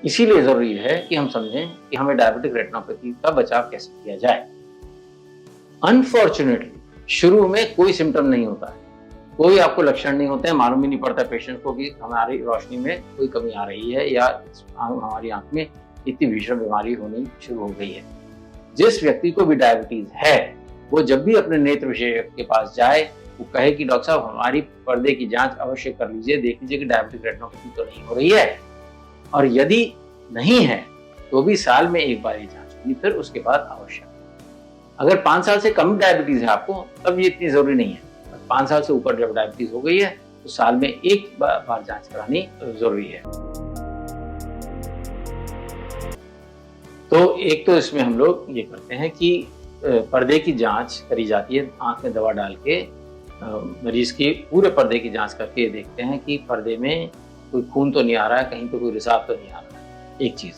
इसीलिए जरूरी है कि हम समझें कि हमें डायबिटिक रेटिनोपैथी का बचाव कैसे किया जाए। अनफॉर्चुनेटली शुरू में कोई सिम्टम नहीं होता है, कोई आपको लक्षण नहीं होते हैं, मालूम ही नहीं पड़ता पेशेंट को कि हमारी रोशनी में कोई कमी आ रही है या हमारी आंख में इतनी भीषण बीमारी होनी शुरू हो गई है। जिस व्यक्ति को भी डायबिटीज है वो जब भी अपने नेत्र विशेषज्ञ के पास जाए वो कहे कि डॉक्टर साहब हमारी पर्दे की जांच अवश्य कर लीजिए, देख लीजिए कि डायबिटिक रेटिनोपैथी तो नहीं हो रही है, और यदि नहीं है तो भी साल में एक बार ये जांच होगी, फिर उसके बाद आवश्यक। अगर 5 साल से कम डायबिटीज है आपको तब ये इतनी जरूरी नहीं है, 5 साल से ऊपर जब डायबिटीज हो गई है तो साल में एक बार जांच करानी जरूरी है। तो एक तो इसमें हम लोग ये करते हैं कि पर्दे की जांच करी जाती है, आंख में दवा डाल के मरीज की पूरे पर्दे की जांच करके देखते हैं कि पर्दे में कोई खून तो नहीं आ रहा है, कहीं पे कोई रिसाव तो नहीं आ रहा है, एक चीज।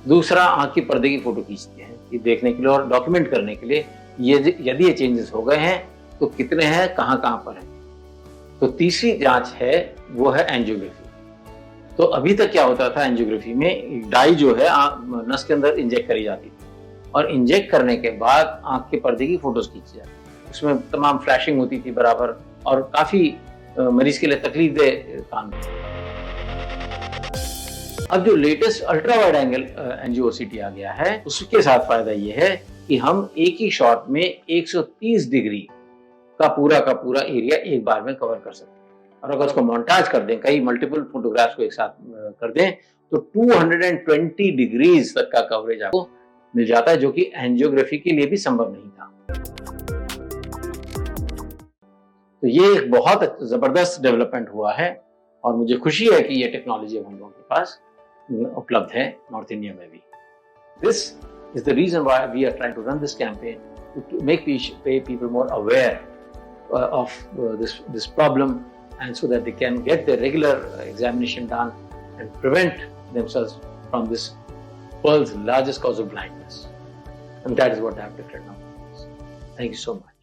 दूसरा, आंख की पर्दे की फोटो खींचते हैं कि देखने के लिए और डॉक्यूमेंट करने के लिए यदि ये चेंजेस हो गए हैं तो कितने हैं, कहाँ पर हैं। तो तीसरी जांच है वो है एंजियोग्राफी। तो अभी तक क्या होता था, एंजियोग्राफी में डाई जो है नस के अंदर इंजेक्ट करी जाती थी और इंजेक्ट करने के बाद आंख के पर्दे की फोटोज खींची जाती थी, उसमें तमाम फ्लैशिंग होती थी बराबर और काफी मरीज के लिए तकलीफदेह काम। अब जो लेटेस्ट अल्ट्रा वाइड एंगल एंजियोसिटी आ गया है उसके साथ फायदा ये है कि हम एक ही शॉट में 130 डिग्री का पूरा एरिया एक बार में कवर कर सकते हैं। और अगर उसको मोन्टाज कर दें, कई मल्टीपल फोटोग्राफ्स को एक साथ कर दें तो 220 डिग्रीज तक का कवरेज आपको मिल जाता है, जो कि एंजियोग्राफी के लिए भी संभव नहीं था। तो ये एक बहुत जबरदस्त डेवलपमेंट हुआ है और मुझे खुशी है कि ये टेक्नोलॉजी हम लोगों के पास उपलब्ध है नॉर्थ इंडिया में भी। This is the reason why we are trying to run this campaign to make people more aware of this problem, and so that they can get their regular examination done and prevent themselves from this world's largest cause of blindness. And that is what diabetic retinopathy is. Thank you so much.